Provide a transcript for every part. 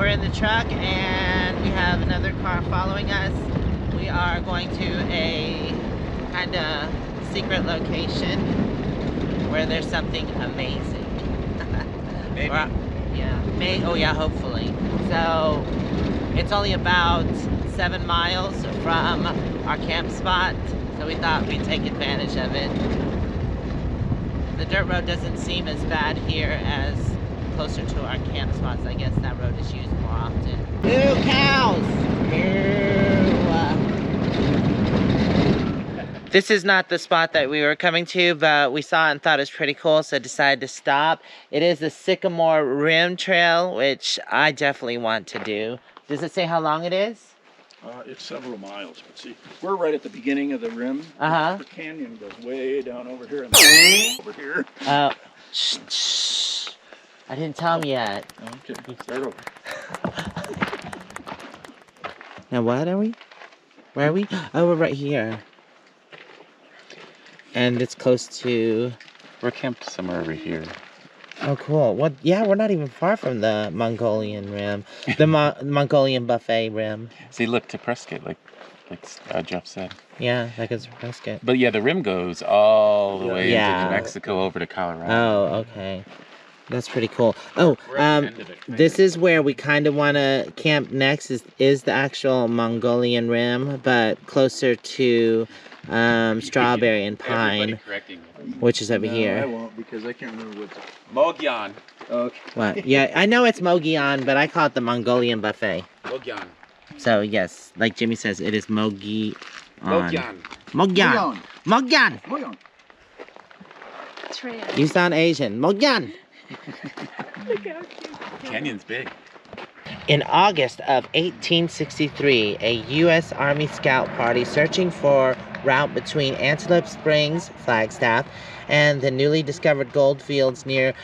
in the truck and we have another car following us. We are going to a kind of secret location where there's something amazing. Maybe. Oh yeah, hopefully. So it's only about 7 miles from our camp spot, so we thought we'd take advantage of it. The dirt road doesn't seem as bad here as closer to our camp spots. I guess that road is used more often. Moo cows! This is not the spot that we were coming to, but we saw it and thought it was pretty cool, so decided to stop. It is the Sycamore Rim Trail, which I definitely want to do. Does it say how long it is? It's several miles, but see, we're right at the beginning of the rim. The canyon goes way down over here and over here. Oh, shh. I didn't tell him yet. Okay, start over. Now what are we? Where are we? Oh, we're right here. And it's close to... We're camped somewhere over here. Oh, cool. What? Yeah, we're not even far from the Mongolian Rim. The Mongolian Buffet Rim. See, look, to Prescott, like Jeff said. Yeah, like it's Prescott. But yeah, the rim goes all the way Yeah. into New Mexico over to Colorado. Oh, okay. That's pretty cool. Oh, this is where we kind of want to camp next is the actual Mongolian Rim, but closer to Strawberry and Pine, which is over here. I won't, because I can't remember what's... Mogyan. Okay. What? Yeah, I know it's Mogyan, but I call it the Mongolian Buffet. Mogyan. So yes, like Jimmy says, it is Mogyan. Mogyan. Mogyan. Mogyan. Mogyan. You sound Asian. Mogyan. Canyon's big. In August of 1863, a U.S. Army Scout party searching for route between Antelope Springs, Flagstaff, and the newly discovered gold fields near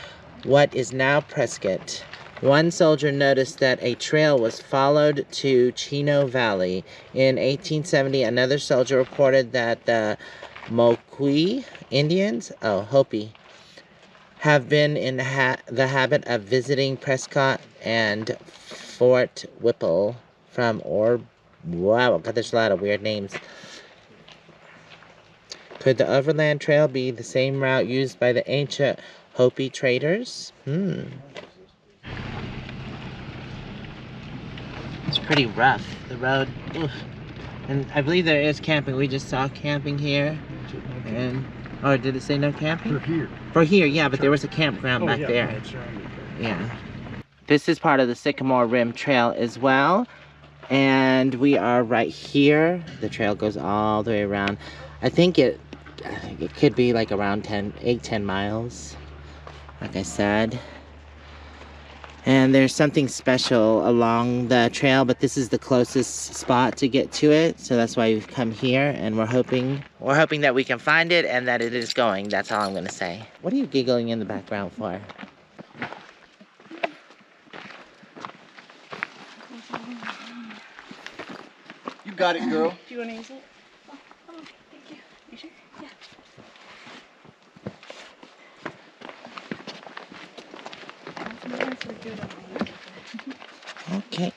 what is now Prescott. One soldier noticed that a trail was followed to Chino Valley. In 1870, another soldier reported that the Moqui Indians, Hopi, have been in the habit of visiting Prescott and Fort Whipple from wow, God, there's a lot of weird names. Could the overland trail be the same route used by the ancient Hopi traders? It's pretty rough, the road. Oof. And I believe there is camping. We just saw camping here. And or did it say no camping? For here. For here, yeah, but there was a campground back there. Yeah. This is part of the Sycamore Rim Trail as well. And we are right here. The trail goes all the way around. I think it could be like around 10 miles, like I said. And there's something special along the trail, but this is the closest spot to get to it. So that's why we've come here, and we're hoping that we can find it and that it is going. That's all I'm gonna say. What are you giggling in the background for? You got it, girl. Do you want to use it? Oh, thank you. You sure? Yeah. Okay.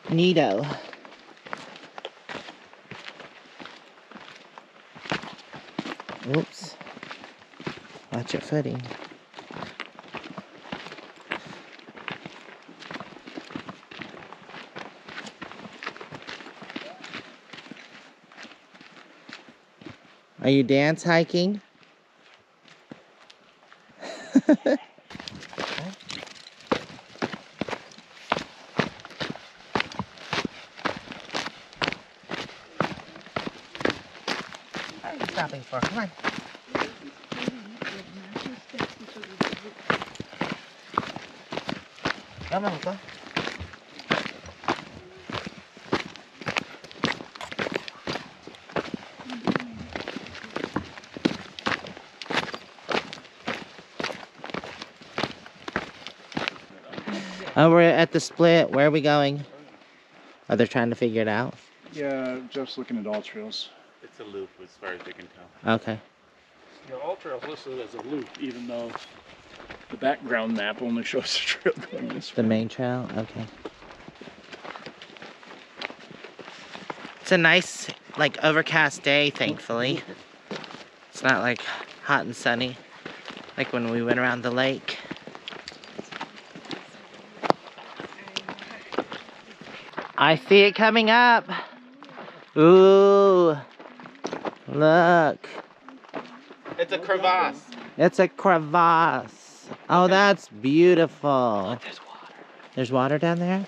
Neato. Oops. Watch your footing. Are you dance hiking? What are you stopping for? Come on. Come on, go. Oh, we're at the split. Where are we going? Are they trying to figure it out? Yeah, Jeff's looking at all trails. It's a loop as far as they can tell. Okay. Yeah, all trails listed as a loop, even though the background map only shows the trail going this way. The main trail? Okay. It's a nice, like, overcast day, thankfully. It's not, like, hot and sunny, like when we went around the lake. I see it coming up. Ooh. Look. It's a crevasse. It's a crevasse. Oh, that's beautiful. There's water. There's water down there?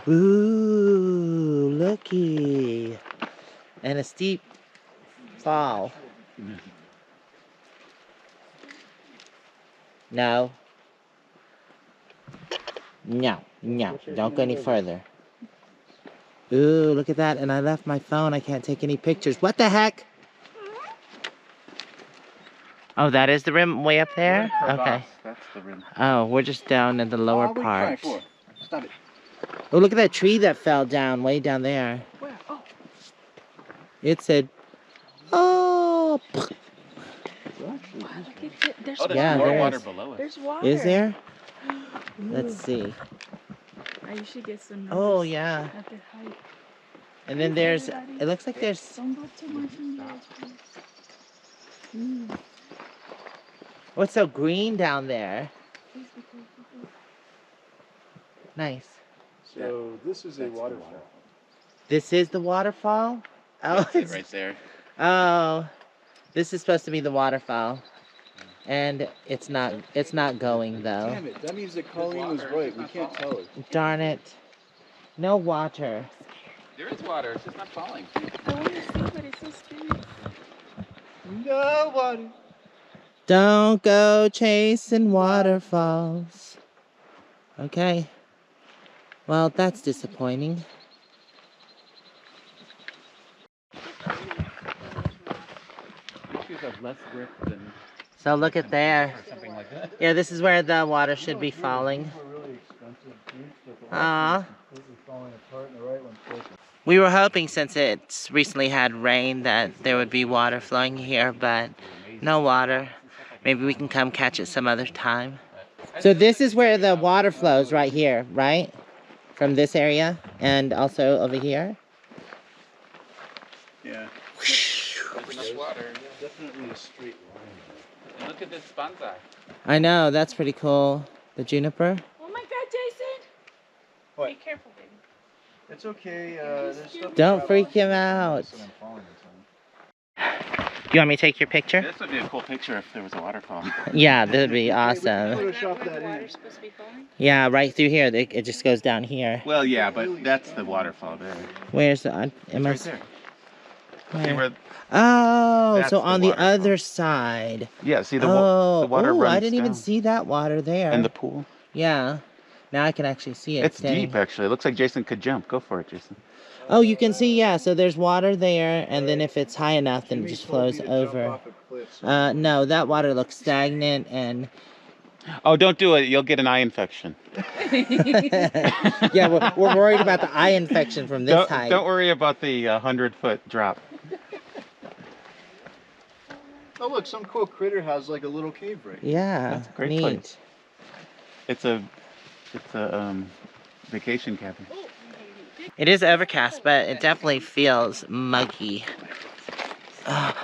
Ooh, looky. And a steep fall. No. No, no, don't go any further. Ooh, look at that. And I left my phone. I can't take any pictures. What the heck? Oh, that is the rim way up there? Okay. That's the rim. Oh, we're just down in the lower What are you crying part. for? Stop it. Oh, look at that tree that fell down way down there. Where? Oh. It said, oh. Wow, look at it. There's Oh, there's Yeah, more there water is. below us. There's water. Is there? Let's see. I should get some. Oh, numbers yeah. at the height. And then there's, it looks like there's, Don't go too much in the edge, please. what's so green down there? Please be careful. Nice. So this is a waterfall. This is the waterfall? Oh, That's it it's, right there. oh, this is supposed to be the waterfall. And it's not going though. Damn it, that means that Colleen was right. We can't tell it. Darn it. No water. There is water. It's just not falling. I want to see, but it's so scary. No water. Don't go chasing waterfalls. Okay. Well, that's disappointing. Pictures of less grip than So look at there. something like that. Yeah, this is where the water should be falling. Aww. We were hoping, since it's recently had rain, that there would be water flowing here, but no water. Maybe we can come catch it some other time. So this is where the water flows, right here, right? From this area and also over here. Yeah. There's enough water. Definitely a straight line. And look at this bonsai. I know, that's pretty cool. The juniper. Oh my God, Jason! What? Be careful, baby. It's okay. There's stuff Don't freak him out. You want me to take your picture? This would be a cool picture if there was a waterfall. Yeah, that would be awesome. Photoshop Where that the in. water's supposed to be falling? Yeah, right through here. It just goes down here. Well, yeah, but that's the waterfall there. Where's the... It It's right must, there. See where? where? Oh, That's so the on the waterfall. other side. Yeah. See the Oh, water ooh, runs I didn't even down. see that water there. And the pool. Yeah. Now I can actually see it. It's standing. deep, actually. It looks like Jason could jump. Go for it, Jason. Oh, you can see, yeah. So there's water there, and then if it's high enough, then it just flows over. No, that water looks stagnant and... Oh, don't do it. You'll get an eye infection. Yeah, we're worried about the eye infection from this height. Don't worry about the 100-foot drop. Oh look, some cool critter has like a little cave right here. Yeah, That's a great neat. place. It's a vacation cabin. It is overcast, but it definitely feels muggy. Ugh.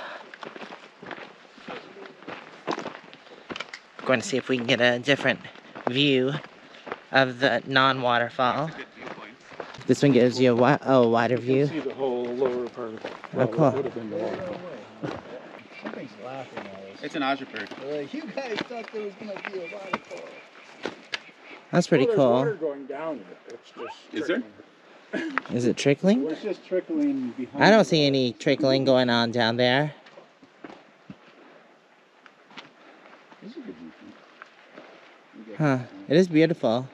Going to see if we can get a different view of the non-waterfall. Good viewpoint. This one gives you a wider view. See the whole lower part of it. Oh, cool. Would have been the waterfall. Something's laughing at us. It's an Aja-bird. They're like, you guys thought there was gonna be a waterfall. That's pretty There's cool. water going down it. It's just Is there? trickling. Is it trickling? Well, it's just trickling behind. I don't see any trickling going on down there. This is a good viewpoint. Huh. It is beautiful.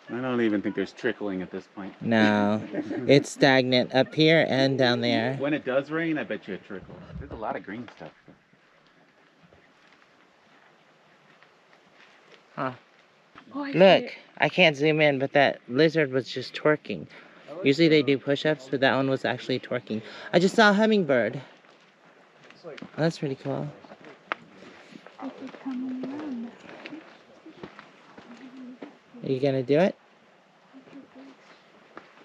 I don't even think there's trickling at this point. No. It's stagnant up here and down there. When it does rain, I bet you it trickles. There's a lot of green stuff. Huh. Oh, I Look, I can't zoom in, but that lizard was just twerking. Usually they do push-ups, but that one was actually twerking. I just saw a hummingbird. Oh, that's pretty cool. Are you gonna do it?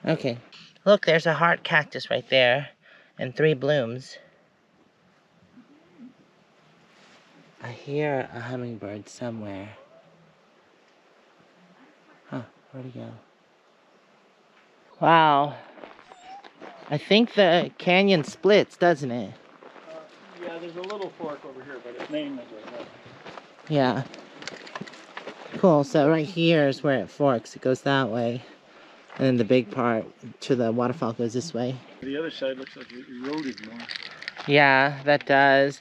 Okay. Look, there's a heart cactus right there, and 3 blooms. I hear a hummingbird somewhere. Huh, where'd he go? Wow. I think the canyon splits, doesn't it? Yeah, there's a little fork over here, but its name is right there. Yeah. Cool, so right here is where it forks. It goes that way. And then the big part to the waterfall goes this way. The other side looks like it eroded more. Yeah, that does.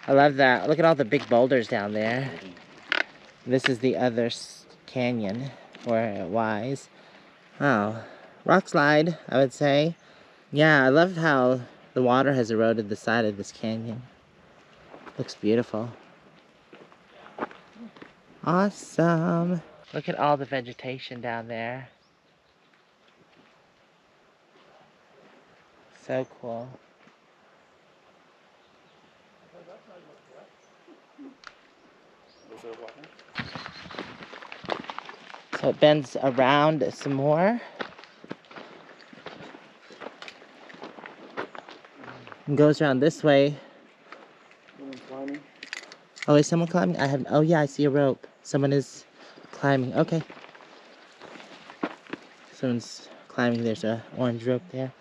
I love that. Look at all the big boulders down there. This is the other canyon where it lies. Oh, rock slide, I would say. Yeah, I love how the water has eroded the side of this canyon. Looks beautiful. Awesome. Look at all the vegetation down there. So cool. So it bends around some more. And goes around this way. Someone climbing. Oh, is someone climbing? Oh yeah, I see a rope. Someone is climbing. Okay. Someone's climbing. There's a orange rope there.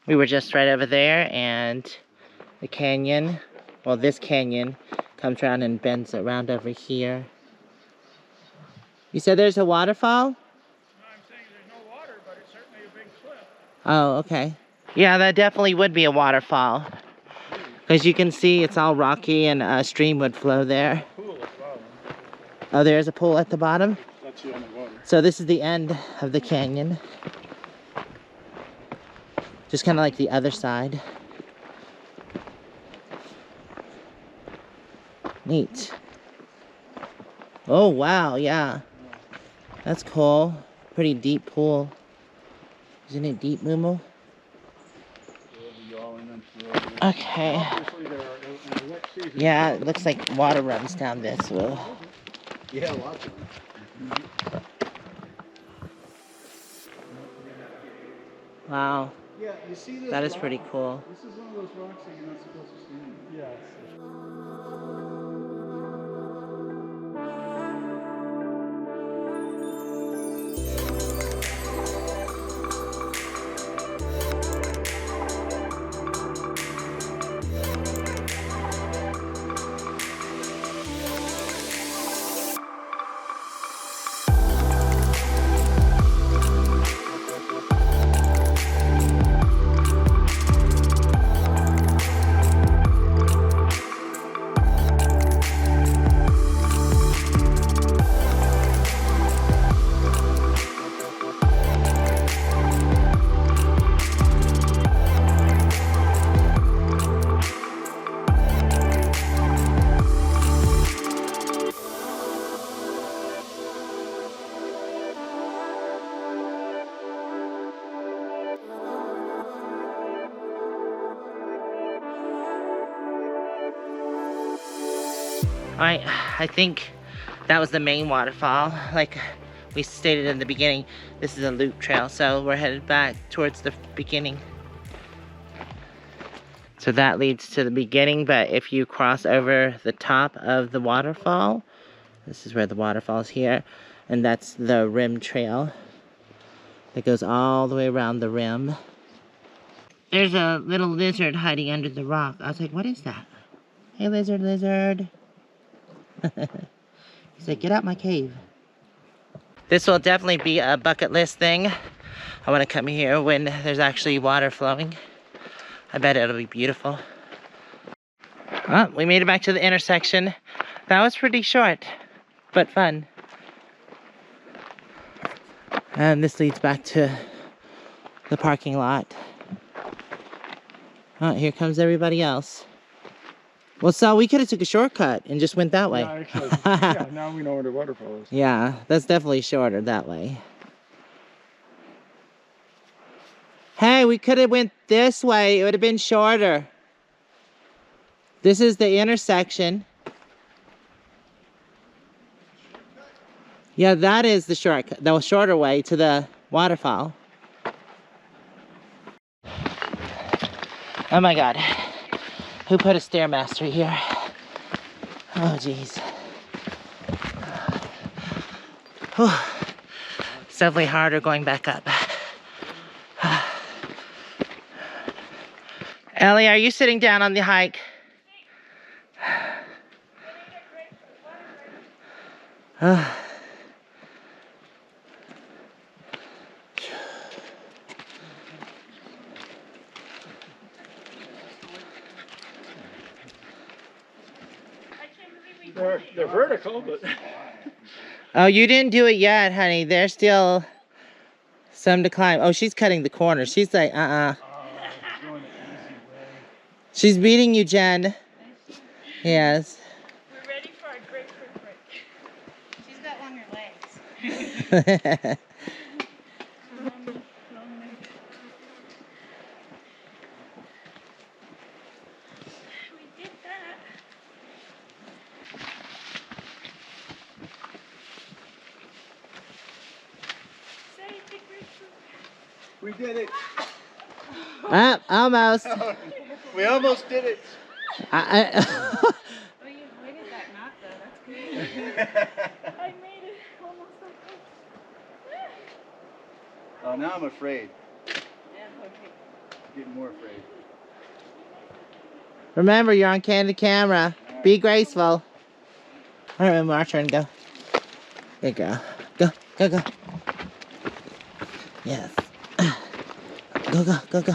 We were just right over there, and the canyon, well, this canyon comes around and bends around over here. You said there's a waterfall? No, I'm saying there's no water, but it's certainly a big cliff. Oh, okay. Yeah, that definitely would be a waterfall. Because you can see it's all rocky and a stream would flow there. Pool as well. Oh, there's a pool at the bottom? That's the only water. So this is the end of the canyon. Just kind of like the other side. Neat. Oh, wow, yeah. That's cool. Pretty deep pool. Isn't it deep, moo-moo? Okay. Yeah, it looks like water runs down this. Whoa. Yeah, lots of them. Wow. Yeah, you see this That is rock? pretty cool. This is one of those rocks that you're not supposed to stand on. Yes. Alright, I think that was the main waterfall. Like we stated in the beginning, this is a loop trail, so we're headed back towards the beginning. So that leads to the beginning, but if you cross over the top of the waterfall, this is where the waterfall is here, and that's the rim trail that goes all the way around the rim. There's a little lizard hiding under the rock. I was like, what is that? Hey, lizard, lizard. He said, get out my cave. This will definitely be a bucket list thing. I want to come here when there's actually water flowing. I bet it'll be beautiful. Well, we made it back to the intersection. That was pretty short, but fun. And this leads back to the parking lot. Oh, here comes everybody else. Well, so we could have took a shortcut and just went that way. Yeah, actually, yeah, now we know where the waterfall is. Yeah, that's definitely shorter that way. Hey, we could have went this way. It would have been shorter. This is the intersection. Yeah, that is the shorter way to the waterfall. Oh my God. Who put a Stairmaster here? Oh, jeez. It's definitely harder going back up. Ellie, are you sitting down on the hike? They're vertical, but Oh, you didn't do it yet, honey. There's still some to climb. Oh, she's cutting the corner. She's like, She's beating you, Jen. Yes. We're ready for our grapefruit break. She's got longer legs. We did that. Say the grapefruit. we did it. Almost. We almost did it. Oh, you avoided that knot though. That's good. I made it almost okay. Oh, now I'm afraid. Yeah, okay. Getting more afraid. Remember, you're on candid camera. Be graceful. All right, our turn. Go. Good girl. Go, go, go. Yes. Go, go, go, go.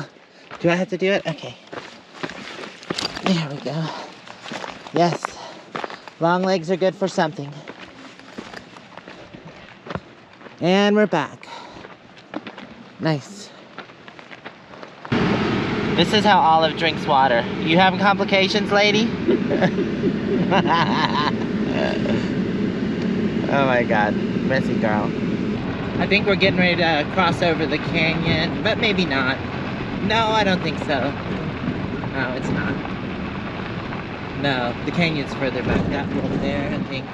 Do I have to do it? Okay. There we go. Yes. Long legs are good for something. And we're back. Nice. This is how Olive drinks water. You having complications, lady? Oh my God, messy girl. I think we're getting ready to cross over the canyon, but maybe not. No, I don't think so. No, it's not. No, the canyon's further back that over there, I think.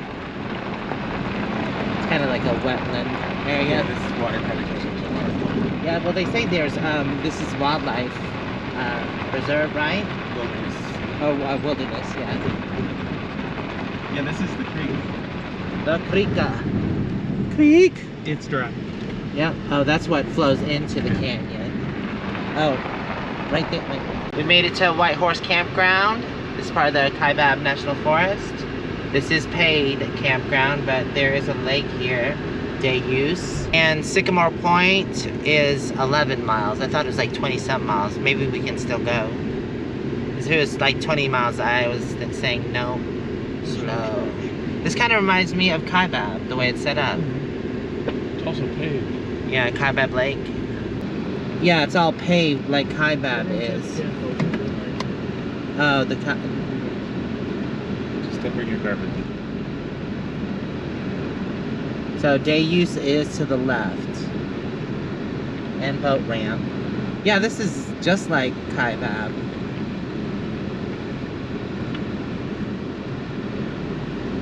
It's kind of like a wetland area. Yeah, this is water kind of goes into the waterfall. Yeah, well they say there's, this is wildlife reserve, right? Wilderness. Oh, wilderness, yeah. Yeah, this is the creek. The creek. It's dry. Yeah. Oh, that's what flows into the canyon. Oh, right there. Wait. We made it to Whitehorse Campground. This is part of the Kaibab National Forest. This is paid campground, but there is a lake here, day use. And Sycamore Point is 11 miles. I thought it was like 20-something miles. Maybe we can still go. If it was like 20 miles, I was saying no, slow. This kind of reminds me of Kaibab, the way it's set up. It's also paved. Yeah, Kaibab Lake. Yeah, it's all paved like Kaibab is. Oh, Just don't bring your garbage. So day use is to the left. And boat ramp. Yeah, this is just like Kaibab.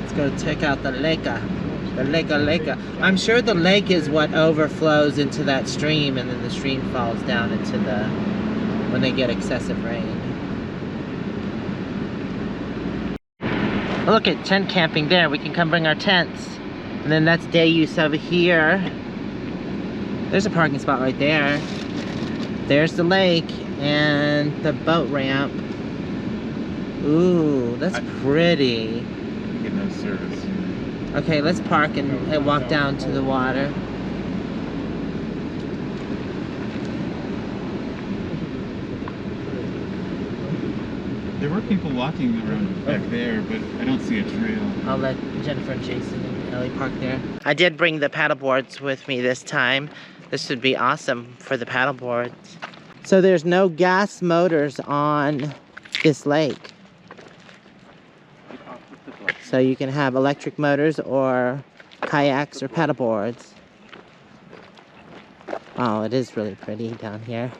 Let's go check out the leka. The leka. I'm sure the lake is what overflows into that stream, and then the stream falls down into the, when they get excessive rain. Look at tent camping there. We can come bring our tents. And then that's day use over here. There's a parking spot right there. There's the lake and the boat ramp. Ooh, that's pretty. Get no service. Okay, let's park and walk down to the water. There were people walking around back there, but I don't see a trail. I'll let Jennifer and Jason and Ellie park there. I did bring the paddle boards with me this time. This would be awesome for the paddle boards. So there's no gas motors on this lake. So you can have electric motors or kayaks or paddle boards. Oh, it is really pretty down here.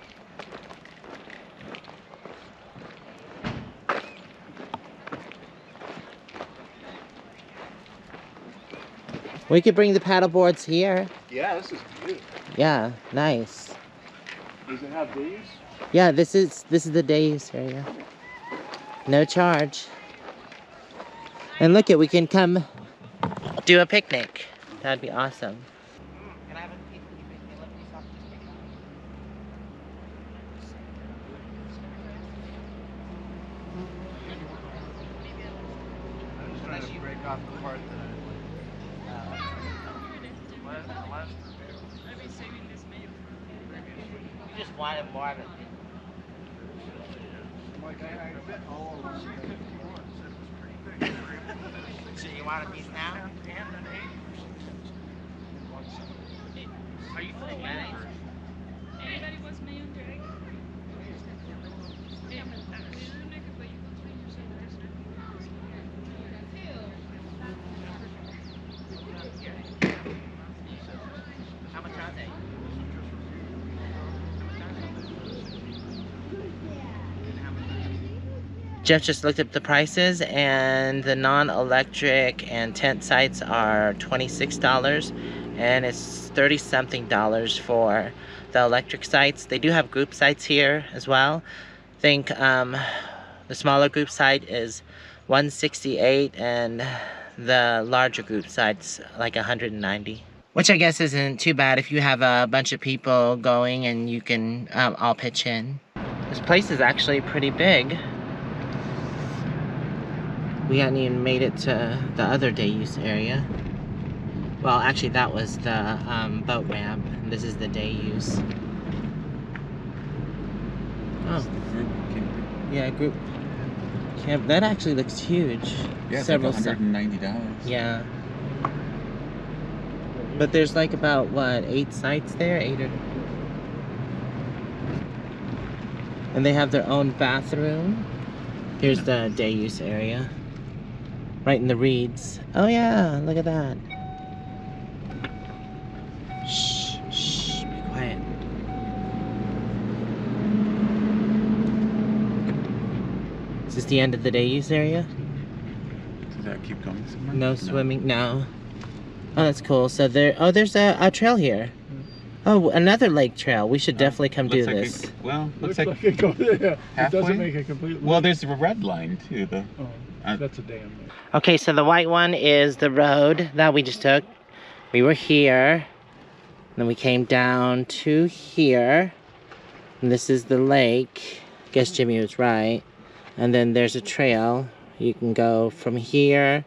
We could bring the paddle boards here. Yeah, this is beautiful. Yeah, nice. Does it have days? Yeah, this is the day use area. No charge. And look we can come do a picnic. That'd be awesome. Can I have a piece of Trying to break off the part that You just wanted more of it. So you want a piece now? Are you putting mayonnaise? Anybody wants mayo and drag? How much are they? Jeff just looked up the prices, and the non-electric and tent sites are $26, and it's $30-something for the electric sites. They do have group sites here as well. I think the smaller group site is $168, and the larger group site's like $190. Which I guess isn't too bad if you have a bunch of people going and you can all pitch in. This place is actually pretty big. We hadn't even made it to the other day use area. Well, actually that was the boat ramp, and this is the day use. Oh. Yeah, group camp. That actually looks huge. Yeah, several it's like $190. Yeah. But there's like about, what, 8 sites there? 8 or... And they have their own bathroom. Here's the day use area. Right in the reeds. Oh yeah, look at that. Shh, shh, be quiet. Is this the end of the day use area? Does that keep going somewhere? No swimming, no. Oh, that's cool. So there's a trail here. Oh, another lake trail. We should definitely come do this. Looks like it goes, yeah. halfway? It doesn't make a complete. Well, there's a red line too. That's a dam. Okay, so the white one is the road that we just took. We were here. Then we came down to here. And this is the lake. I guess Jimmy was right. And then there's a trail. You can go from here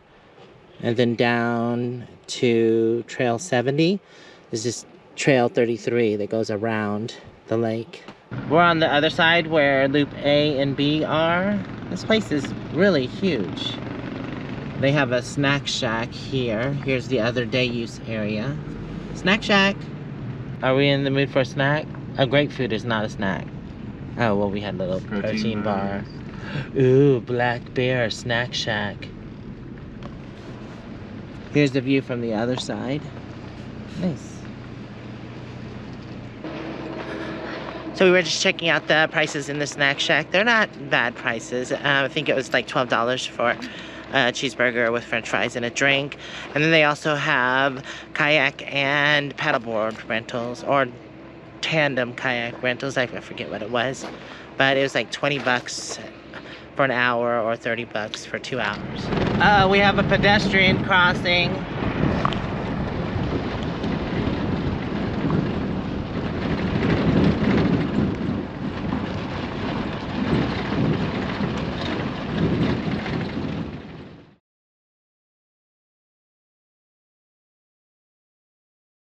and then down to Trail 70. This is Trail 33 that goes around the lake. We're on the other side where Loop A and B are. This place is really huge. They have a snack shack here. Here's the other day use area. Snack shack. Are we in the mood for a snack? Oh, grapefruit is not a snack. Oh, well, we had a little protein bar. Ooh, Black Bear Snack Shack. Here's the view from the other side. Nice. So we were just checking out the prices in the snack shack. They're not bad prices. I think it was like $12 for a cheeseburger with french fries and a drink. And then they also have kayak and paddleboard rentals, or tandem kayak rentals. I forget what it was. But it was like 20 bucks for an hour or 30 bucks for 2 hours. We have a pedestrian crossing.